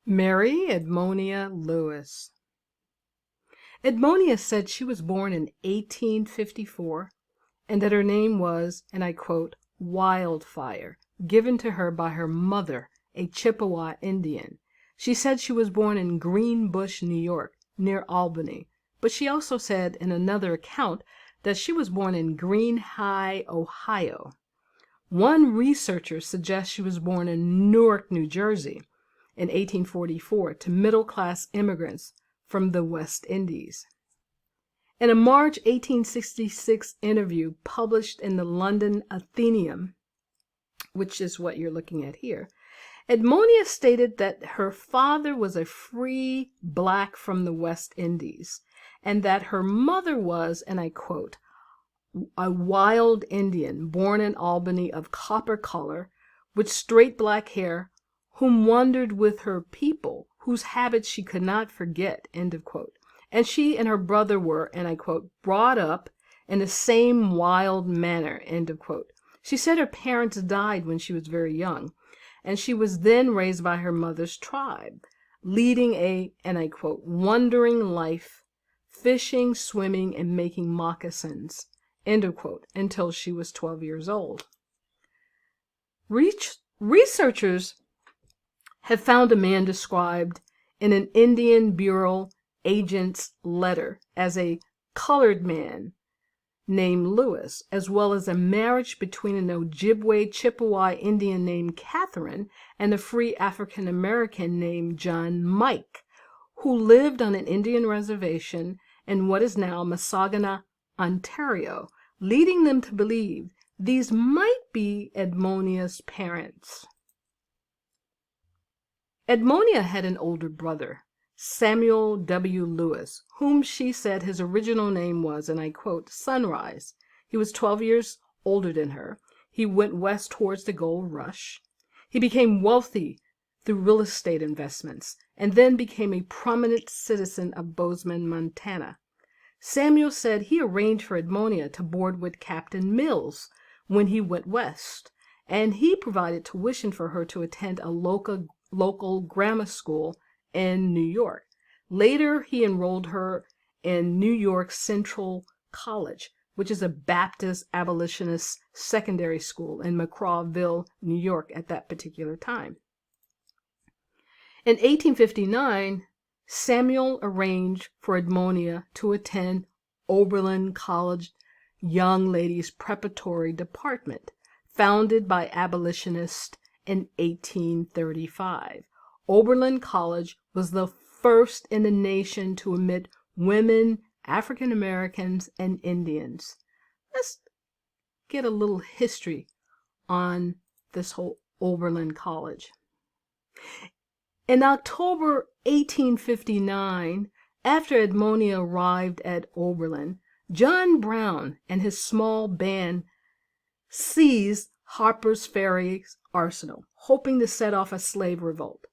Mary Edmonia Lewis. Edmonia said she was born in 1854 and that her name was, and I quote, Wildfire, given to her by her mother, a Chippewa Indian. She said she was born in Greenbush, New York, near Albany, but she also said in another account that she was born in Green High, Ohio. One researcher suggests she was born in Newark, New Jersey, in 1844 to middle-class immigrants from the West Indies. In a March 1866 interview published in the London Athenaeum, which is what you're looking at here, Edmonia stated that her father was a free black from the West Indies, and that her mother was, and I quote, a wild Indian born in Albany of copper color, with straight black hair, whom wandered with her people, whose habits she could not forget, end of quote. And she and her brother were, and I quote, brought up in the same wild manner, end of quote. She said her parents died when she was very young, and she was then raised by her mother's tribe, leading a, and I quote, wandering life, fishing, swimming, and making moccasins, end of quote, until she was 12 years old. Researchers have found a man described in an Indian Bureau agent's letter as a colored man named Lewis, as well as a marriage between an Ojibwe Chippewa Indian named Catherine and a free African American named John Mike, who lived on an Indian reservation in what is now Massagana, Ontario, leading them to believe these might be Edmonia's parents. Edmonia had an older brother, Samuel W. Lewis, whom she said his original name was, and I quote, Sunrise. He was 12 years older than her. He went west towards the gold rush. He became wealthy through real estate investments and then became a prominent citizen of Bozeman, Montana. Samuel said he arranged for Edmonia to board with Captain Mills when he went west, and he provided tuition for her to attend a local grammar school in New York. Later, he enrolled her in New York Central College, which is a Baptist abolitionist secondary school in McCrawville, New York at that particular time. In 1859, Samuel arranged for Edmonia to attend Oberlin College Young Ladies Preparatory Department, founded by abolitionists in 1835. Oberlin College was the first in the nation to admit women, African Americans, and Indians. Let's get a little history on this whole Oberlin College. In October 1859, after Edmonia arrived at Oberlin, John Brown and his small band seized Harper's Ferry's arsenal, hoping to set off a slave revolt.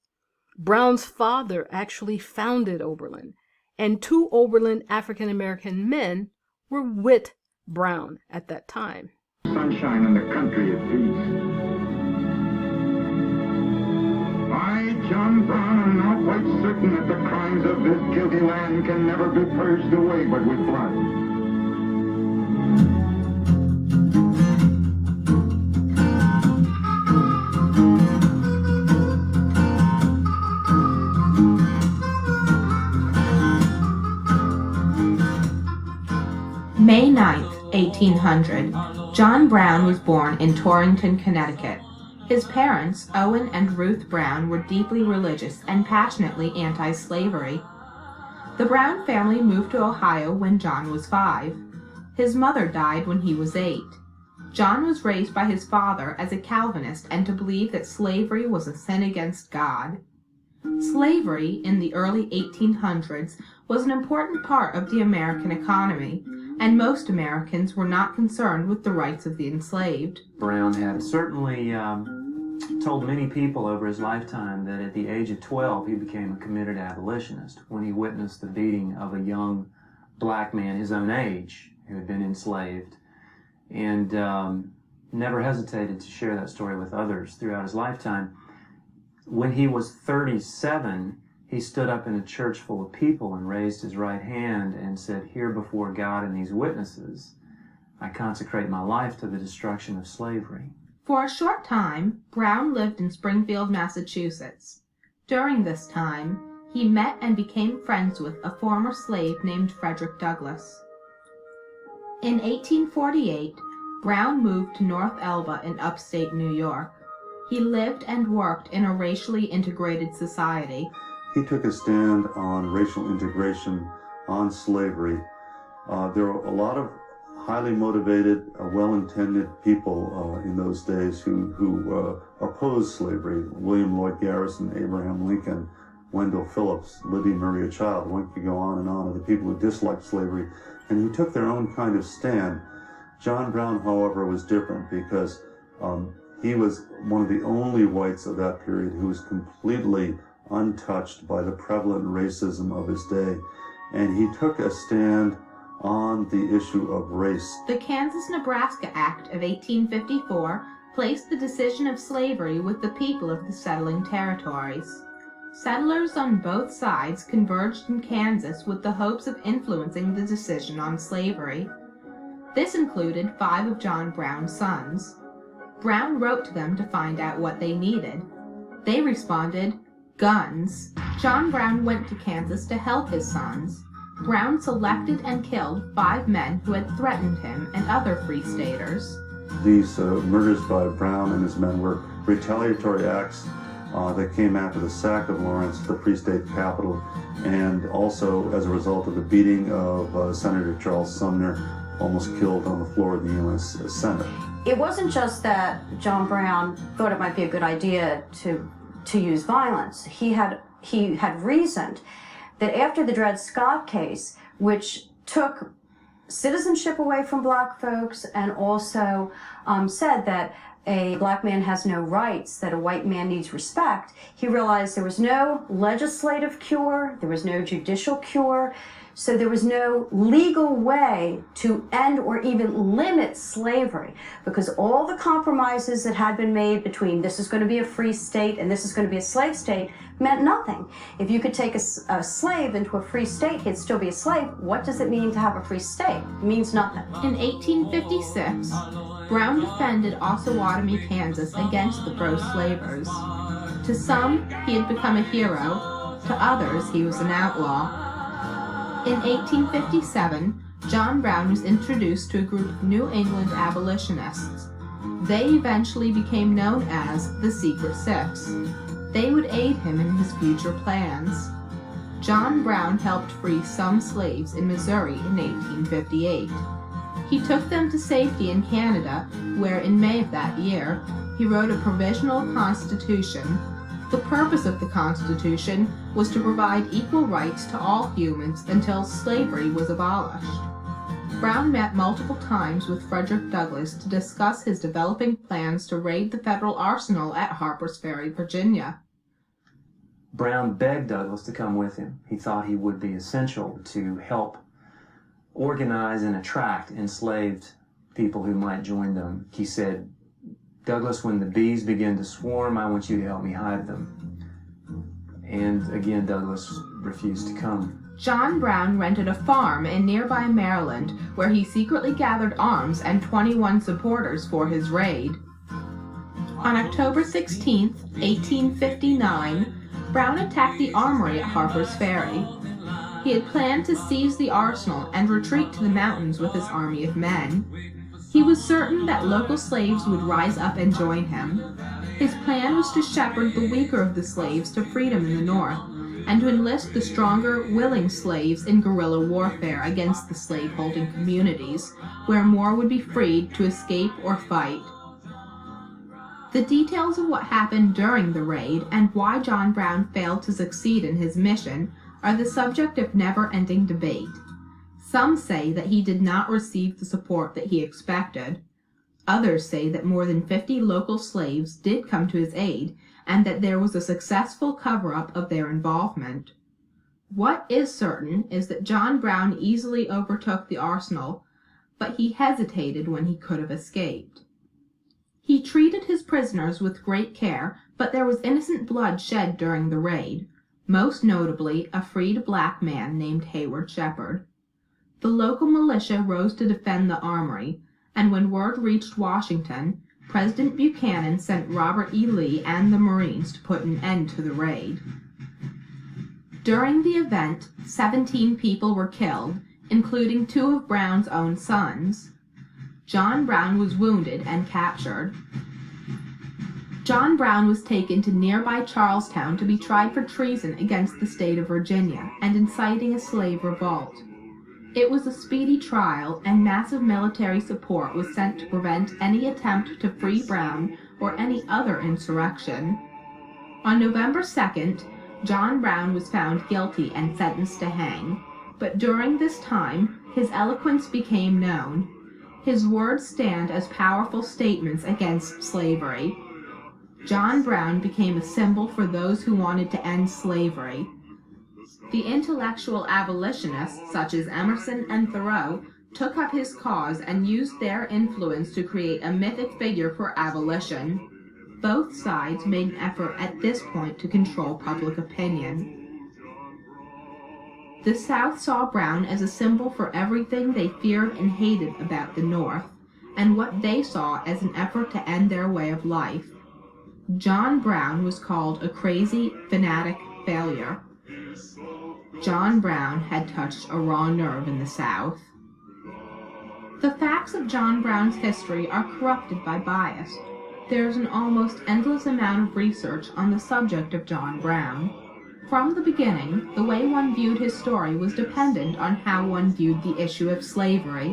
Brown's father actually founded Oberlin, and 2 Oberlin African-American men were with Brown at that time. Sunshine and the country at peace. I, John Brown, am now quite certain that the crimes of this guilty land can never be purged away but with blood. May 9th, 1800, John Brown was born in Torrington, Connecticut. His parents, Owen and Ruth Brown, were deeply religious and passionately anti-slavery. The Brown family moved to Ohio when John was 5. His mother died when he was 8. John was raised by his father as a Calvinist and to believe that slavery was a sin against God. Slavery in the early 1800s was an important part of the American economy, and most Americans were not concerned with the rights of the enslaved. Brown had certainly told many people over his lifetime that at the age of 12 he became a committed abolitionist when he witnessed the beating of a young black man his own age who had been enslaved, and never hesitated to share that story with others throughout his lifetime. When he was 37, he stood up in a church full of people and raised his right hand and said, "Here before God and these witnesses, I consecrate my life to the destruction of slavery." For a short time, Brown lived in Springfield, Massachusetts. During this time, he met and became friends with a former slave named Frederick Douglass. In 1848, Brown moved to North Elba in upstate New York. He lived and worked in a racially integrated society. He took a stand on racial integration, on slavery. There were a lot of highly motivated, well-intended people in those days who opposed slavery. William Lloyd Garrison, Abraham Lincoln, Wendell Phillips, Lydia Maria Child. One could go on of the people who disliked slavery and who took their own kind of stand. John Brown, however, was different because he was one of the only whites of that period who was completely untouched by the prevalent racism of his day, and he took a stand on the issue of race. The Kansas-Nebraska Act of 1854 placed the decision of slavery with the people of the settling territories. Settlers on both sides converged in Kansas with the hopes of influencing the decision on slavery. This included 5 of John Brown's sons. Brown wrote to them to find out what they needed. They responded, "Guns." John Brown went to Kansas to help his sons. Brown selected and killed 5 men who had threatened him and other Free Staters. These murders by Brown and his men were retaliatory acts that came after the sack of Lawrence, the Free State capital, and also as a result of the beating of Senator Charles Sumner, almost killed on the floor of the U.S. Senate. It wasn't just that John Brown thought it might be a good idea to use violence. He had reasoned that after the Dred Scott case, which took citizenship away from black folks and also said that a black man has no rights, that a white man needs respect, he realized there was no legislative cure, there was no judicial cure, so there was no legal way to end or even limit slavery, because all the compromises that had been made between this is going to be a free state and this is going to be a slave state meant nothing. If you could take a slave into a free state, he'd still be a slave. What does it mean to have a free state? It means nothing. In 1856, Brown defended Osawatomie, Kansas against the pro-slavers. To some, he had become a hero. To others, he was an outlaw. In 1857, John Brown was introduced to a group of New England abolitionists. They eventually became known as the Secret Six. They would aid him in his future plans. John Brown helped free some slaves in Missouri in 1858. He took them to safety in Canada, where in May of that year, he wrote a provisional constitution. The purpose of the Constitution was to provide equal rights to all humans until slavery was abolished. Brown met multiple times with Frederick Douglass to discuss his developing plans to raid the federal arsenal at Harper's Ferry, Virginia. Brown begged Douglass to come with him. He thought he would be essential to help organize and attract enslaved people who might join them. He said, "Douglass, when the bees begin to swarm, I want you to help me hide them." And again, Douglass refused to come. John Brown rented a farm in nearby Maryland, where he secretly gathered arms and 21 supporters for his raid. On October 16, 1859, Brown attacked the armory at Harper's Ferry. He had planned to seize the arsenal and retreat to the mountains with his army of men. He was certain that local slaves would rise up and join him. His plan was to shepherd the weaker of the slaves to freedom in the north, and to enlist the stronger, willing slaves in guerrilla warfare against the slave-holding communities, where more would be freed to escape or fight. The details of what happened during the raid and why John Brown failed to succeed in his mission are the subject of never-ending debate. Some say that he did not receive the support that he expected. Others say that more than 50 local slaves did come to his aid and that there was a successful cover-up of their involvement. What is certain is that John Brown easily overtook the arsenal, but he hesitated when he could have escaped. He treated his prisoners with great care, but there was innocent blood shed during the raid, most notably a freed black man named Hayward Shepherd. The local militia rose to defend the armory, and when word reached Washington, President Buchanan sent Robert E. Lee and the Marines to put an end to the raid. During the event, 17 people were killed, including 2 of Brown's own sons. John Brown was wounded and captured. John Brown was taken to nearby Charlestown to be tried for treason against the state of Virginia and inciting a slave revolt. It was a speedy trial, and massive military support was sent to prevent any attempt to free Brown or any other insurrection. On November 2nd, John Brown was found guilty and sentenced to hang, but during this time, his eloquence became known. His words stand as powerful statements against slavery. John Brown became a symbol for those who wanted to end slavery. The intellectual abolitionists, such as Emerson and Thoreau, took up his cause and used their influence to create a mythic figure for abolition. Both sides made an effort at this point to control public opinion. The South saw Brown as a symbol for everything they feared and hated about the North, and what they saw as an effort to end their way of life. John Brown was called a crazy, fanatic failure. John Brown had touched a raw nerve in the South. The facts of John Brown's history are corrupted by bias. There is an almost endless amount of research on the subject of John Brown. From the beginning, the way one viewed his story was dependent on how one viewed the issue of slavery.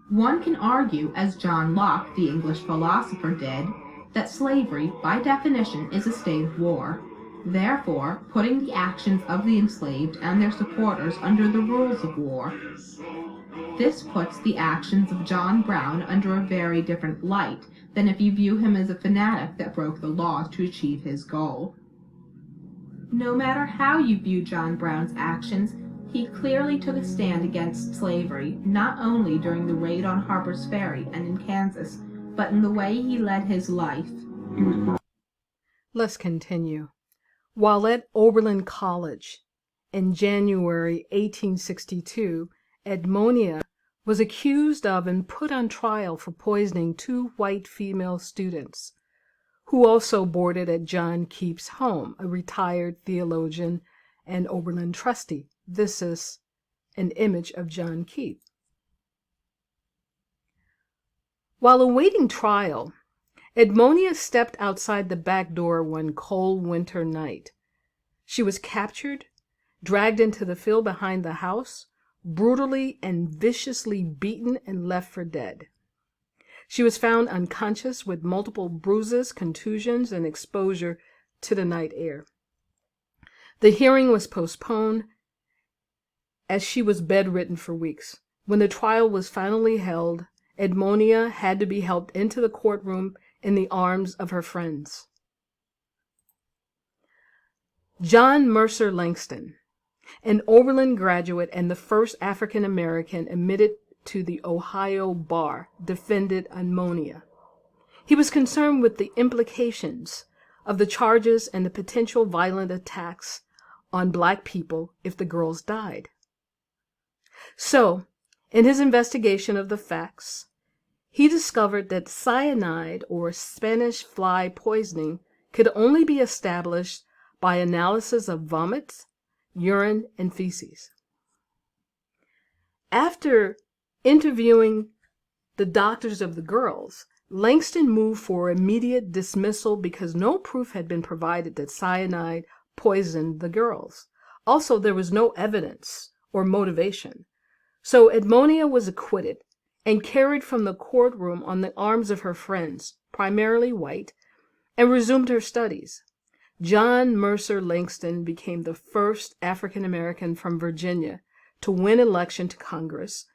One can argue, as John Locke, the English philosopher, did, that slavery, by definition, is a state of war, therefore putting the actions of the enslaved and their supporters under the rules of war. This puts the actions of John Brown under a very different light than if you view him as a fanatic that broke the laws to achieve his goal. No matter how you view John Brown's actions, he clearly took a stand against slavery, not only during the raid on Harper's Ferry and in Kansas, but in the way he led his life. Let's continue. While at Oberlin College in January 1862, Edmonia was accused of and put on trial for poisoning 2 white female students, who also boarded at John Keep's home, a retired theologian and Oberlin trustee. This is an image of John Keep. While awaiting trial, Edmonia stepped outside the back door one cold winter night. She was captured, dragged into the field behind the house, brutally and viciously beaten and left for dead. She was found unconscious with multiple bruises, contusions, and exposure to the night air. The hearing was postponed as she was bedridden for weeks. When the trial was finally held, Edmonia had to be helped into the courtroom in the arms of her friends. John Mercer Langston, an Oberlin graduate and the first African American admitted to the Ohio bar, defended Edmonia. He was concerned with the implications of the charges and the potential violent attacks on Black people if the girls died. So, in his investigation of the facts, he discovered that cyanide or Spanish fly poisoning could only be established by analysis of vomits, urine, and feces. After interviewing the doctors of the girls, Langston moved for immediate dismissal because no proof had been provided that cyanide poisoned the girls. Also, there was no evidence or motivation. So Edmonia was acquitted and carried from the courtroom on the arms of her friends, primarily white, and resumed her studies. John Mercer Langston became the first African American from Virginia to win election to Congress,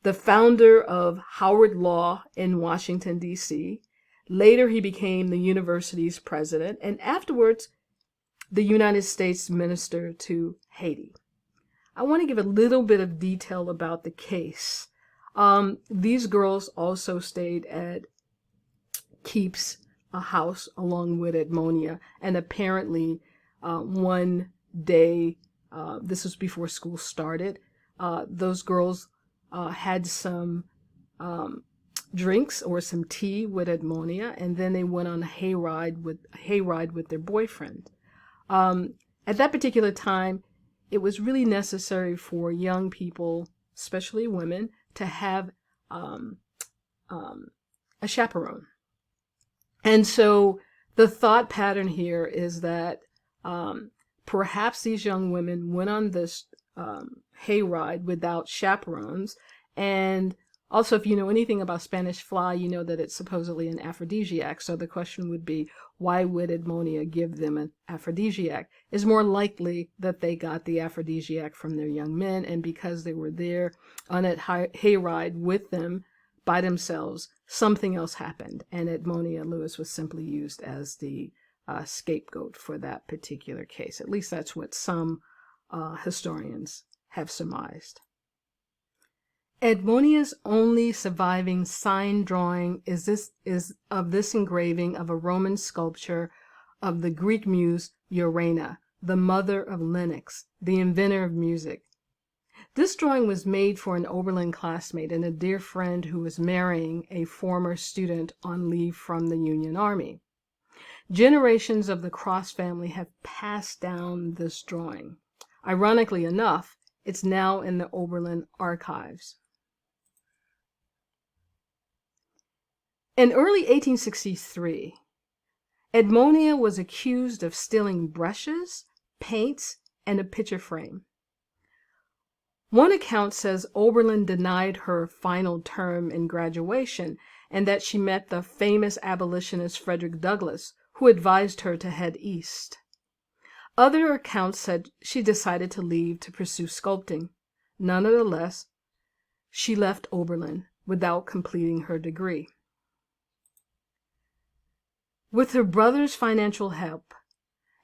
the founder of Howard Law in Washington, D.C. Later, he became the university's president, and afterwards, the United States minister to Haiti. I want to give a little bit of detail about the case. These girls also stayed at Keep's a house along with Edmonia, and apparently one day, this was before school started, those girls had some drinks or some tea with Edmonia, and then they went on a hayride with their boyfriend. At that particular time, it was really necessary for young people, especially women, to have a chaperone. And so the thought pattern here is that perhaps these young women went on this hayride without chaperones. And also, if you know anything about Spanish fly, you know that it's supposedly an aphrodisiac. So the question would be, why would Edmonia give them an aphrodisiac? It's more likely that they got the aphrodisiac from their young men, and because they were there on that hayride with them by themselves, something else happened, and Edmonia Lewis was simply used as the scapegoat for that particular case. At least that's what some historians have surmised. Edmonia's only surviving sign drawing is of this engraving of a Roman sculpture of the Greek muse Urania, the mother of Lennox, the inventor of music. This drawing was made for an Oberlin classmate and a dear friend who was marrying a former student on leave from the Union Army. Generations of the Cross family have passed down this drawing. Ironically enough, it's now in the Oberlin archives. In early 1863, Edmonia was accused of stealing brushes, paints, and a picture frame. One account says Oberlin denied her final term in graduation and that she met the famous abolitionist Frederick Douglass, who advised her to head east. Other accounts said she decided to leave to pursue sculpting. Nonetheless, she left Oberlin without completing her degree. With her brother's financial help,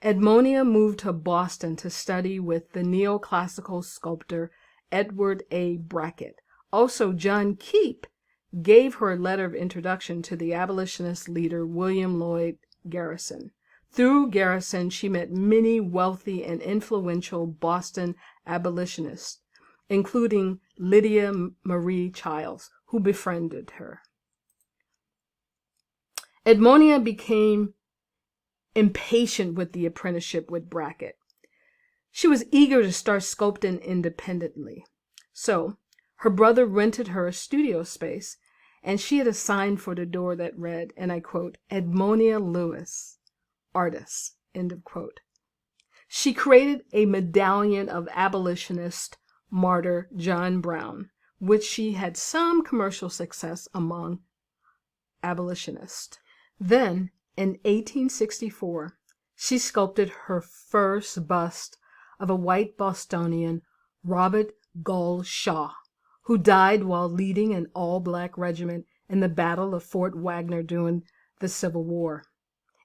Edmonia moved to Boston to study with the neoclassical sculptor Edward A. Brackett. Also, John Keep gave her a letter of introduction to the abolitionist leader William Lloyd Garrison. Through Garrison, she met many wealthy and influential Boston abolitionists, including Lydia Marie Childs, who befriended her. Edmonia became impatient with the apprenticeship with Brackett. She was eager to start sculpting independently. So her brother rented her a studio space, and she had a sign for the door that read, and I quote, "Edmonia Lewis, artist," end of quote. She created a medallion of abolitionist martyr John Brown, which she had some commercial success among abolitionists. Then, in 1864, she sculpted her first bust of a white Bostonian, Robert Gull Shaw, who died while leading an all-black regiment in the Battle of Fort Wagner during the Civil War.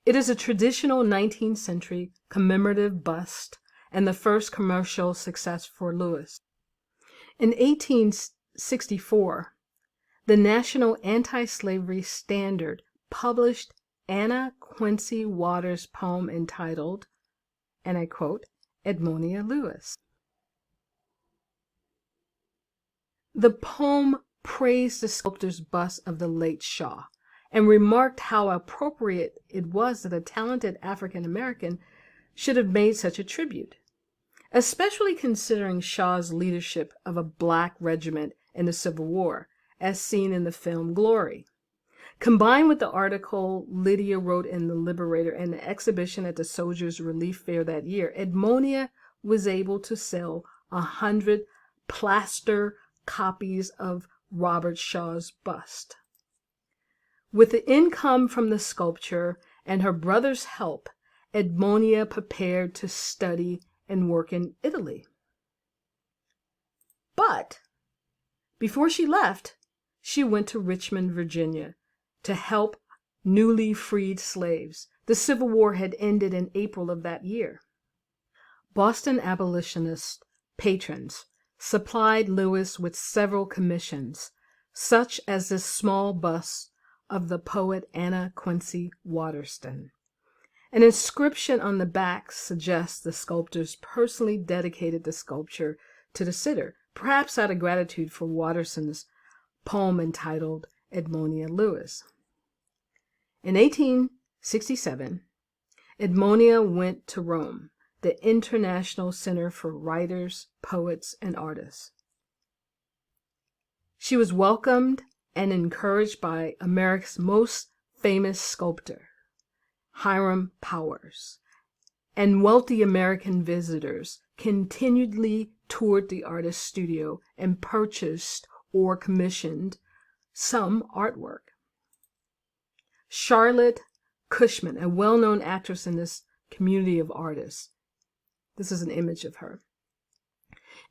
It is a traditional 19th century commemorative bust and the first commercial success for Lewis. In 1864, the National Anti-Slavery Standard published Anna Quincy Waters' poem entitled, and I quote, "Edmonia Lewis." The poem praised the sculptor's bust of the late Shaw and remarked how appropriate it was that a talented African American should have made such a tribute, especially considering Shaw's leadership of a black regiment in the Civil War, as seen in the film Glory. Combined with the article Lydia wrote in The Liberator and the exhibition at the Soldiers' Relief Fair that year, Edmonia was able to sell 100 plaster copies of Robert Shaw's bust. With the income from the sculpture and her brother's help, Edmonia prepared to study and work in Italy. But before she left, she went to Richmond, Virginia, to help newly freed slaves. The Civil War had ended in April of that year. Boston abolitionist patrons supplied Lewis with several commissions, such as this small bust of the poet Anna Quincy Waterston. An inscription on the back suggests the sculptors personally dedicated the sculpture to the sitter, perhaps out of gratitude for Waterston's poem entitled Edmonia Lewis. In 1867, Edmonia went to Rome, the international center for writers, poets, and artists. She was welcomed and encouraged by America's most famous sculptor, Hiram Powers, and wealthy American visitors continually toured the artist's studio and purchased or commissioned some artwork. Charlotte Cushman, a well-known actress in this community of artists, this is an image of her,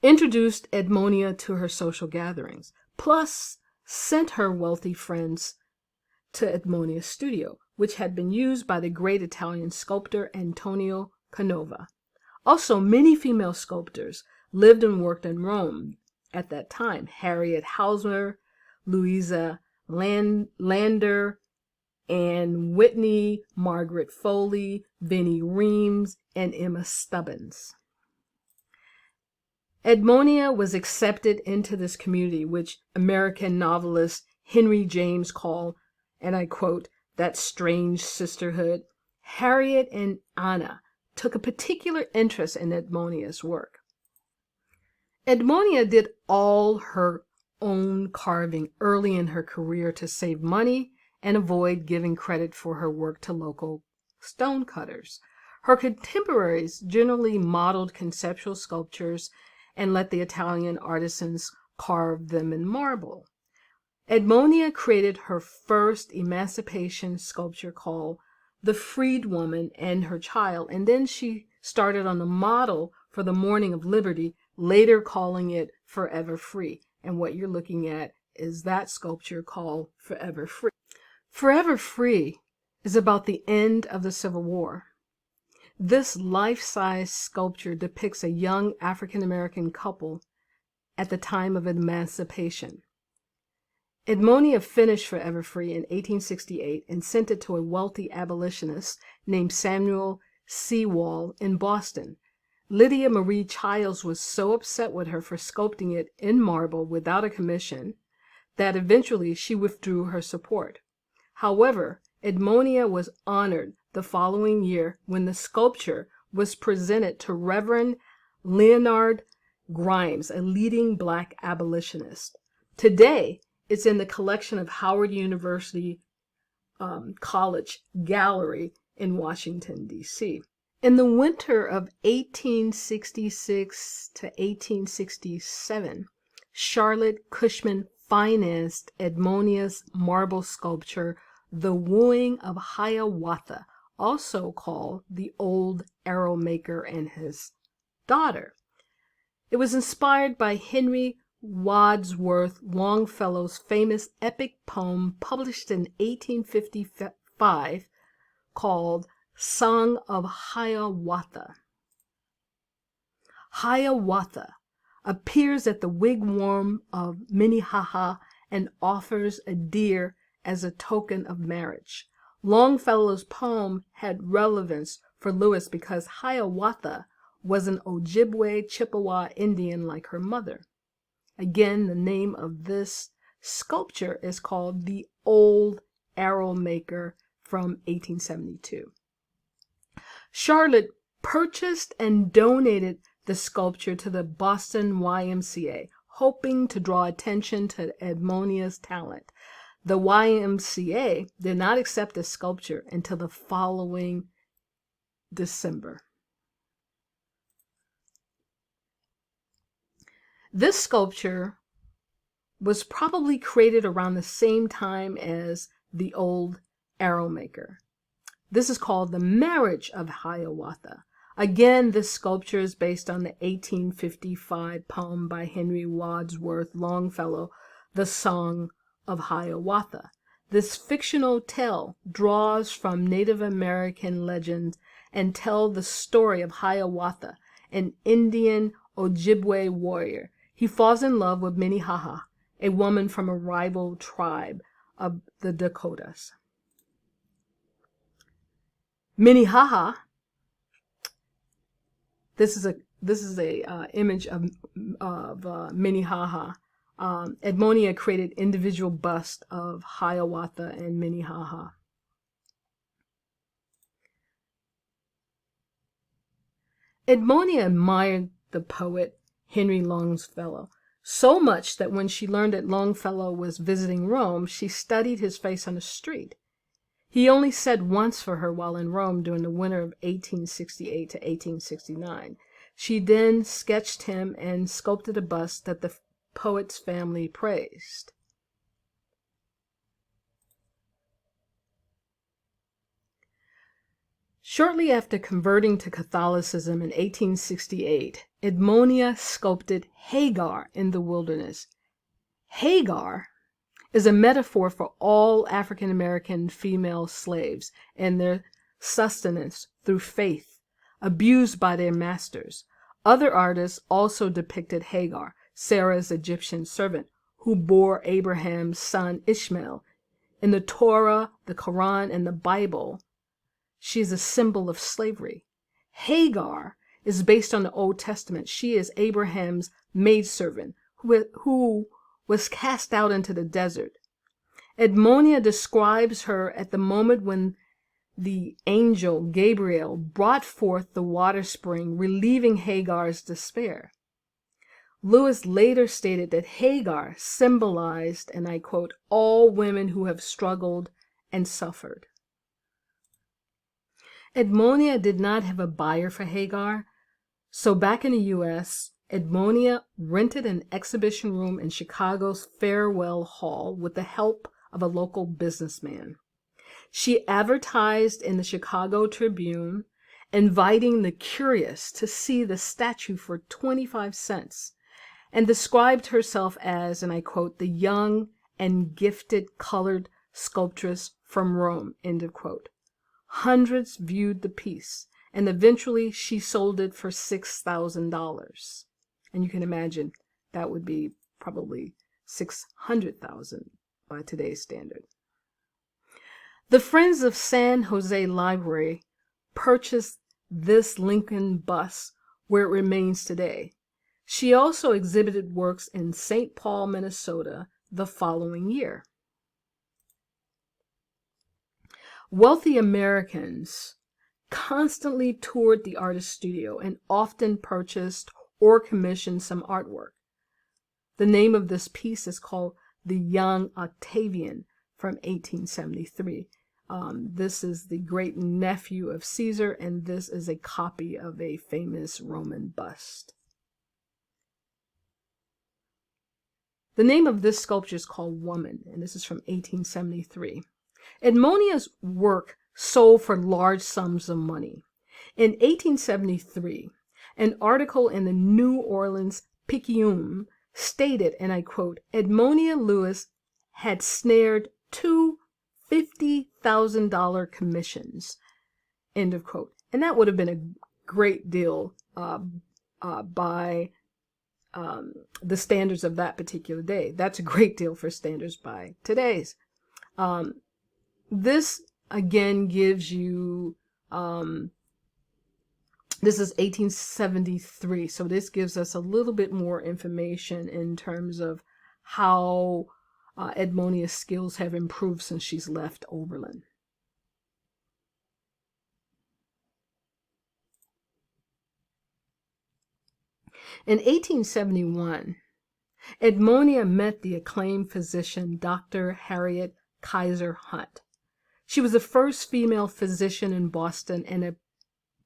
introduced Edmonia to her social gatherings, plus sent her wealthy friends to Edmonia's studio, which had been used by the great Italian sculptor Antonio Canova. Also, many female sculptors lived and worked in Rome at that time. Harriet Hauser, Louisa Lander, Anne Whitney, Margaret Foley, Vinnie Reams, and Emma Stubbins. Edmonia was accepted into this community, which American novelist Henry James called, and I quote, that strange sisterhood. Harriet and Anna took a particular interest in Edmonia's work. Edmonia did all her own carving early in her career to save money and avoid giving credit for her work to local stonecutters. Her contemporaries generally modeled conceptual sculptures and let the Italian artisans carve them in marble. Edmonia created her first emancipation sculpture called The Freedwoman and Her Child, and then she started on the model for the Morning of Liberty, later calling it Forever Free. And what you're looking at is that sculpture called Forever Free. Forever Free is about the end of the Civil War. This life-size sculpture depicts a young African-American couple at the time of emancipation. Edmonia finished Forever Free in 1868 and sent it to a wealthy abolitionist named Samuel Sewall in Boston. Lydia Marie Childs was so upset with her for sculpting it in marble without a commission that eventually she withdrew her support. However, Edmonia was honored the following year when the sculpture was presented to Reverend Leonard Grimes, a leading Black abolitionist. Today, it's in the collection of Howard University College Gallery in Washington, D.C. In the winter of 1866 to 1867, Charlotte Cushman financed Edmonia's marble sculpture, The Wooing of Hiawatha, also called The Old Arrow Maker and His Daughter. It was inspired by Henry Wadsworth Longfellow's famous epic poem published in 1855 called Song of Hiawatha. Hiawatha appears at the wigwam of Minnehaha and offers a deer as a token of marriage. Longfellow's poem had relevance for Lewis because Hiawatha was an Ojibwe Chippewa Indian like her mother. Again, the name of this sculpture is called The Old Arrow Maker from 1872. Charlotte purchased and donated the sculpture to the Boston YMCA, hoping to draw attention to Edmonia's talent. The YMCA did not accept the sculpture until the following December. This sculpture was probably created around the same time as The Old Arrow Maker. This is called The Marriage of Hiawatha. Again, this sculpture is based on the 1855 poem by Henry Wadsworth Longfellow, The Song of Hiawatha. This fictional tale draws from Native American legends and tells the story of Hiawatha, an Indian Ojibwe warrior. He falls in love with Minnehaha, a woman from a rival tribe of the Dakotas. Minnehaha. This is a image of Minnehaha. Edmonia created individual busts of Hiawatha and Minnehaha. Edmonia admired the poet Henry Longfellow so much that when she learned that Longfellow was visiting Rome, she studied his face on the street. He only said once for her while in Rome during the winter of 1868 to 1869. She then sketched him and sculpted a bust that the poet's family praised. Shortly after converting to Catholicism in 1868, Edmonia sculpted Hagar in the wilderness. Hagar is a metaphor for all African American female slaves and their sustenance through faith, abused by their masters. Other artists also depicted Hagar, Sarah's Egyptian servant, who bore Abraham's son Ishmael. In the Torah, the Quran, and the Bible, she is a symbol of slavery. Hagar is based on the Old Testament. She is Abraham's maidservant who was cast out into the desert. Edmonia describes her at the moment when the angel Gabriel brought forth the water spring, relieving Hagar's despair. Lewis later stated that Hagar symbolized, and I quote, all women who have struggled and suffered. Edmonia did not have a buyer for Hagar, so back in the U.S., Edmonia rented an exhibition room in Chicago's Farewell Hall with the help of a local businessman. She advertised in the Chicago Tribune, inviting the curious to see the statue for 25 cents, and described herself as, and I quote, the young and gifted colored sculptress from Rome, end of quote. Hundreds viewed the piece, and eventually she sold it for $6,000. And you can imagine that would be probably $600,000 by today's standard. The Friends of San Jose Library purchased this Lincoln bust where it remains today. She also exhibited works in St. Paul, Minnesota the following year. Wealthy Americans constantly toured the artist's studio and often purchased or commissioned some artwork. The name of this piece is called The Young Octavian from 1873. This is the great nephew of Caesar, and this is a copy of a famous Roman bust. The name of this sculpture is called Woman, and this is from 1873. Edmonia's work sold for large sums of money. In 1873, an article in the New Orleans Picayune stated, and I quote, Edmonia Lewis had snared two $50,000 commissions, end of quote. And that would have been a great deal by the standards of that particular day. That's a great deal for standards by today's. This again gives you, this is 1873, so this gives us a little bit more information in terms of how Edmonia's skills have improved since she's left Oberlin. In 1871, Edmonia met the acclaimed physician Dr. Harriet Kaiser Hunt. She was the first female physician in Boston and a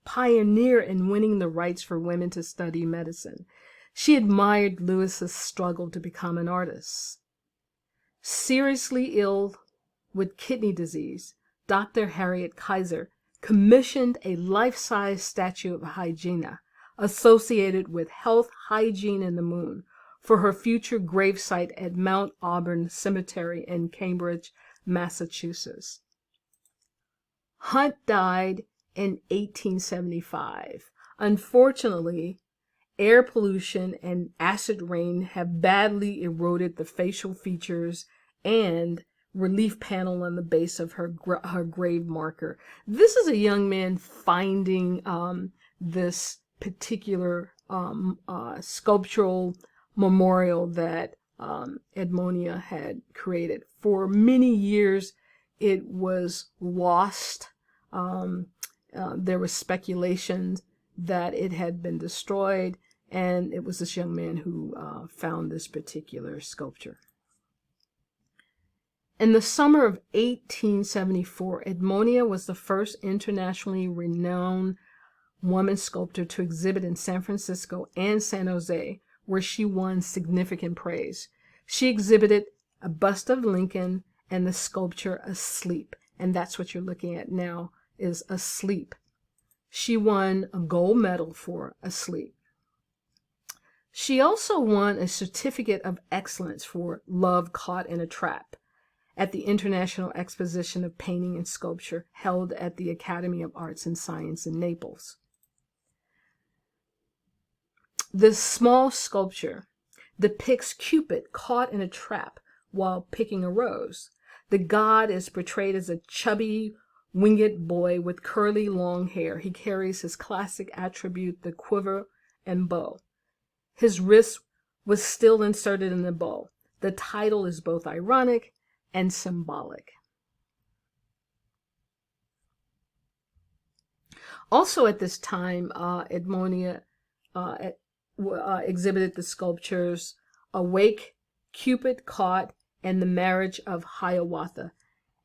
pioneer in winning the rights for women to study medicine. She admired Lewis's struggle to become an artist. Seriously ill with kidney disease, Dr. Harriet Kaiser commissioned a life-size statue of Hygiena associated with health, hygiene, and the moon for her future gravesite at Mount Auburn Cemetery in Cambridge, Massachusetts. Hunt died in 1875. Unfortunately, air pollution and acid rain have badly eroded the facial features and relief panel on the base of her grave marker. This is a young man finding this particular sculptural memorial that Edmonia had created. For many years, it was lost. There was speculation that it had been destroyed, and it was this young man who found this particular sculpture. In the summer of 1874, Edmonia was the first internationally renowned woman sculptor to exhibit in San Francisco and San Jose, where she won significant praise. She exhibited a bust of Lincoln and the sculpture Asleep, and that's what you're looking at now, is Asleep. She won a gold medal for Asleep. She also won a certificate of excellence for Love Caught in a Trap at the International Exposition of Painting and Sculpture held at the Academy of Arts and Science in Naples. This small sculpture depicts Cupid caught in a trap while picking a rose. The god is portrayed as a chubby, winged boy with curly, long hair. He carries his classic attribute, the quiver and bow. His wrist was still inserted in the bow. The title is both ironic and symbolic. Also at this time, Edmonia exhibited the sculptures Awake, Cupid Caught, and the Marriage of Hiawatha,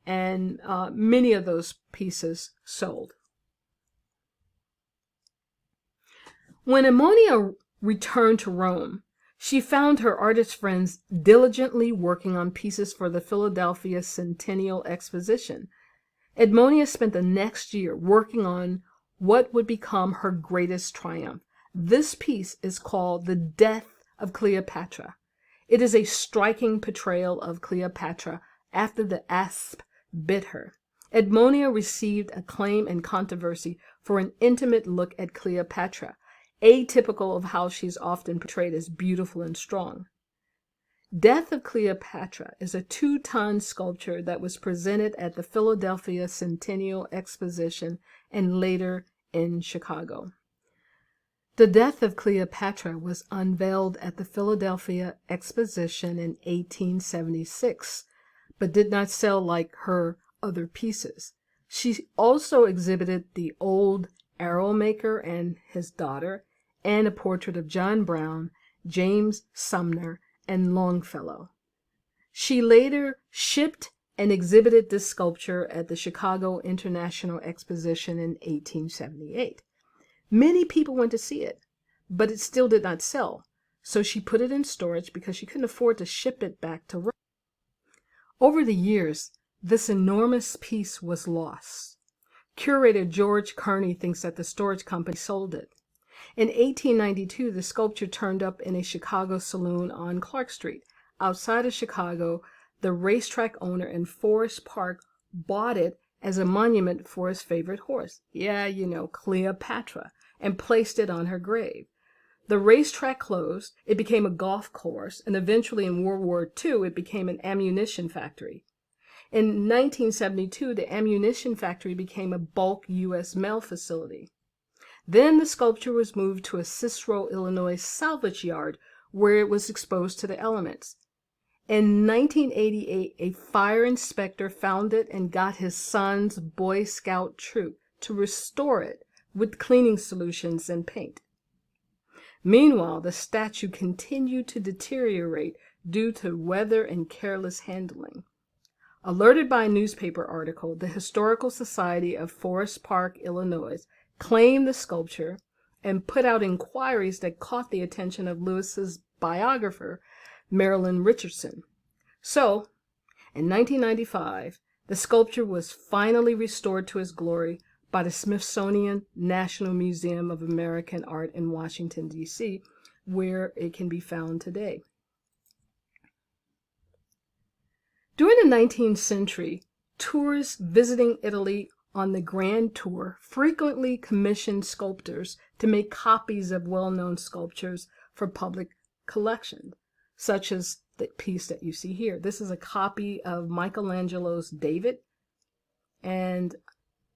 and many of those pieces sold. When Edmonia returned to Rome, she found her artist friends diligently working on pieces for the Philadelphia Centennial Exposition. Edmonia spent the next year working on what would become her greatest triumph. This piece is called The Death of Cleopatra. It is a striking portrayal of Cleopatra after the asp bit her. Edmonia received acclaim and controversy for an intimate look at Cleopatra, atypical of how she's often portrayed as beautiful and strong. Death of Cleopatra is a 2-ton sculpture that was presented at the Philadelphia Centennial Exposition and later in Chicago. The Death of Cleopatra was unveiled at the Philadelphia Exposition in 1876, but did not sell like her other pieces. She also exhibited the old arrow maker and his daughter, and a portrait of John Brown, James Sumner, and Longfellow. She later shipped and exhibited this sculpture at the Chicago International Exposition in 1878. Many people went to see it, but it still did not sell, so she put it in storage because she couldn't afford to ship it back to Rome. Over the years, this enormous piece was lost. Curator George Kearney thinks that the storage company sold it. In 1892, the sculpture turned up in a Chicago saloon on Clark Street. Outside of Chicago, the racetrack owner in Forest Park bought it as a monument for his favorite horse. Yeah, you know, Cleopatra, and placed it on her grave. The racetrack closed, it became a golf course, and eventually in World War II, it became an ammunition factory. In 1972, the ammunition factory became a bulk U.S. mail facility. Then the sculpture was moved to a Cicero, Illinois salvage yard where it was exposed to the elements. In 1988, a fire inspector found it and got his son's Boy Scout troop to restore it with cleaning solutions and paint. Meanwhile, the statue continued to deteriorate due to weather and careless handling. Alerted by a newspaper article, the Historical Society of Forest Park, Illinois, claimed the sculpture and put out inquiries that caught the attention of Lewis's biographer, Marilyn Richardson. So, in 1995, the sculpture was finally restored to its glory by the Smithsonian National Museum of American Art in Washington, D.C., where it can be found today. During the 19th century, tourists visiting Italy on the Grand Tour frequently commissioned sculptors to make copies of well-known sculptures for public collection. such as the piece that you see here. This is a copy of Michelangelo's David, and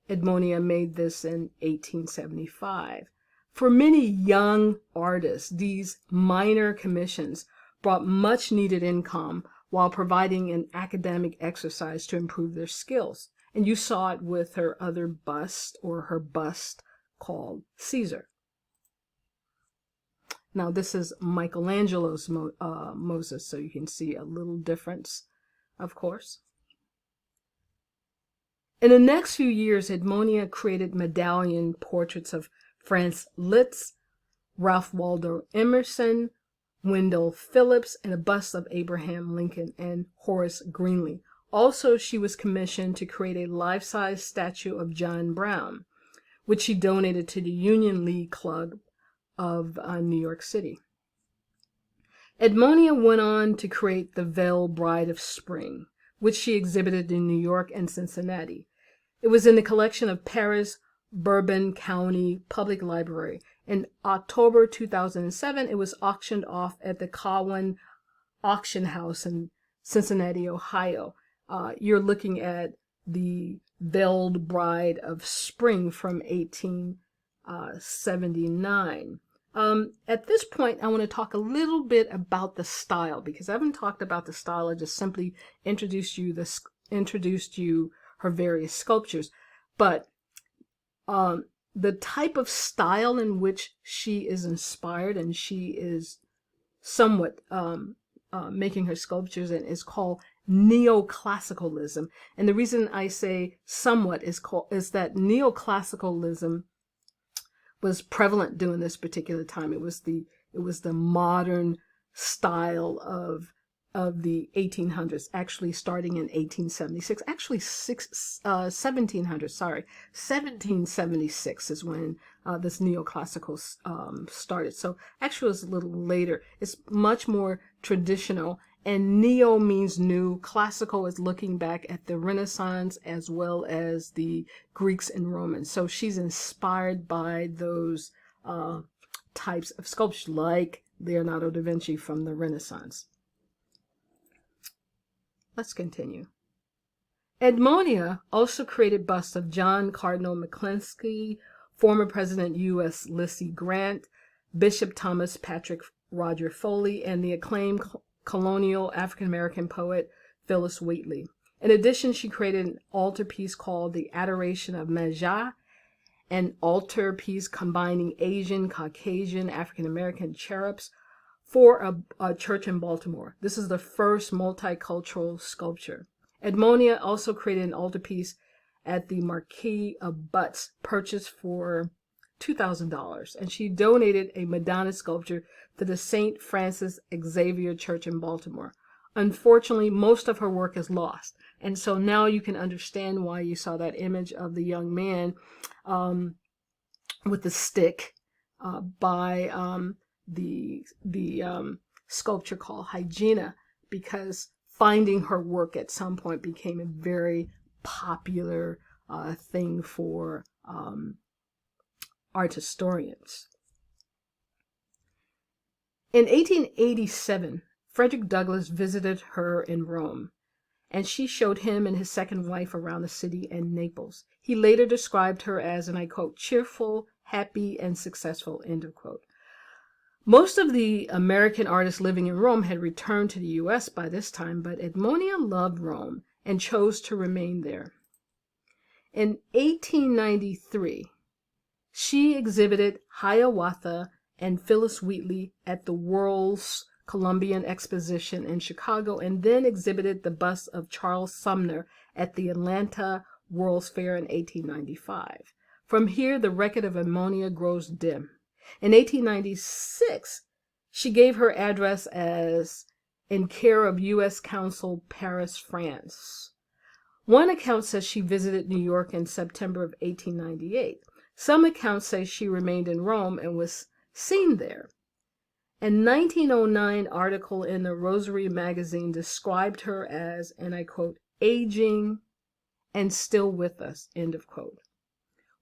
Edmonia made this in 1875. For many young artists, these minor commissions brought much needed income while providing an academic exercise to improve their skills. And you saw it with her other bust, or her bust called Caesar. Now this is Michelangelo's Moses, so you can see a little difference, of course. In the next few years, Edmonia created medallion portraits of Franz Liszt, Ralph Waldo Emerson, Wendell Phillips, and a bust of Abraham Lincoln and Horace Greeley. Also, she was commissioned to create a life-size statue of John Brown, which she donated to the Union League Club of New York City. Edmonia went on to create the Veiled Bride of Spring, which she exhibited in New York and Cincinnati. It was in the collection of Paris Bourbon County Public Library. In October 2007, it was auctioned off at the Cowan Auction House in Cincinnati, Ohio. You're looking at the Veiled Bride of Spring from 1879. At this point, I want to talk a little bit about the style, because I haven't talked about the style. I just simply introduced you her various sculptures. But the type of style in which she is inspired and she is somewhat making her sculptures in is called neoclassicalism. And the reason I say somewhat is that neoclassicalism was prevalent during this particular time. It was the modern style of the 1800s, actually starting in 1876. Actually, 1776 is when this neoclassical started. So actually, it was a little later. It's much more traditional. And neo means new. Classical is looking back at the Renaissance as well as the Greeks and Romans. So she's inspired by those types of sculpture, like Leonardo da Vinci from the Renaissance. Let's continue. Edmonia also created busts of John Cardinal McCloskey, former President U.S. Ulysses Grant, Bishop Thomas Patrick Roger Foley, and the acclaimed colonial African-American poet Phillis Wheatley. In addition, she created an altarpiece called The Adoration of Magi, an altarpiece combining Asian, Caucasian, African-American cherubs for a church in Baltimore. This is the first multicultural sculpture. Edmonia also created an altarpiece at the Marquis of Butts, purchased for $2,000, and she donated a Madonna sculpture to the St. Francis Xavier Church in Baltimore. Unfortunately, most of her work is lost, and so now you can understand why you saw that image of the young man with the stick by the sculpture called Hygiena, because finding her work at some point became a very popular thing for art historians. In 1887, Frederick Douglass visited her in Rome, and she showed him and his second wife around the city and Naples. He later described her as, and I quote, cheerful, happy, and successful, end of quote. Most of the American artists living in Rome had returned to the U.S. by this time, but Edmonia loved Rome and chose to remain there. In 1893, she exhibited Hiawatha and Phillis Wheatley at the World's Columbian Exposition in Chicago, and then exhibited the bust of Charles Sumner at the Atlanta World's Fair in 1895. From here, the record of Edmonia grows dim. In 1896, she gave her address as in care of U.S. Consul, Paris, France. One account says she visited New York in September of 1898. Some accounts say she remained in Rome and was seen there. A 1909 article in the Rosary magazine described her as, and I quote, aging and still with us, end of quote.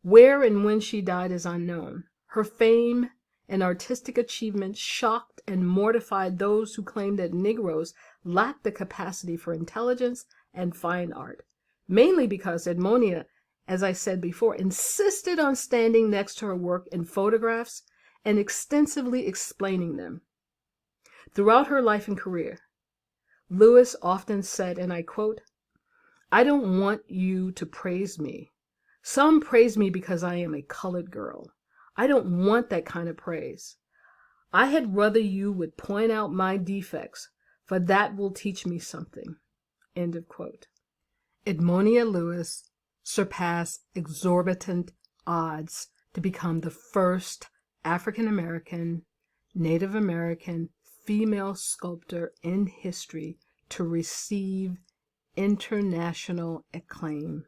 Where and when she died is unknown. Her fame and artistic achievement shocked and mortified those who claimed that Negroes lacked the capacity for intelligence and fine art, mainly because Edmonia, as I said before, insisted on standing next to her work in photographs and extensively explaining them. Throughout her life and career, Lewis often said, and I quote, "I don't want you to praise me. Some praise me because I am a colored girl. I don't want that kind of praise. I had rather you would point out my defects, for that will teach me something." End of quote. Edmonia Lewis surpassed exorbitant odds to become the first African American, Native American female sculptor in history to receive international acclaim.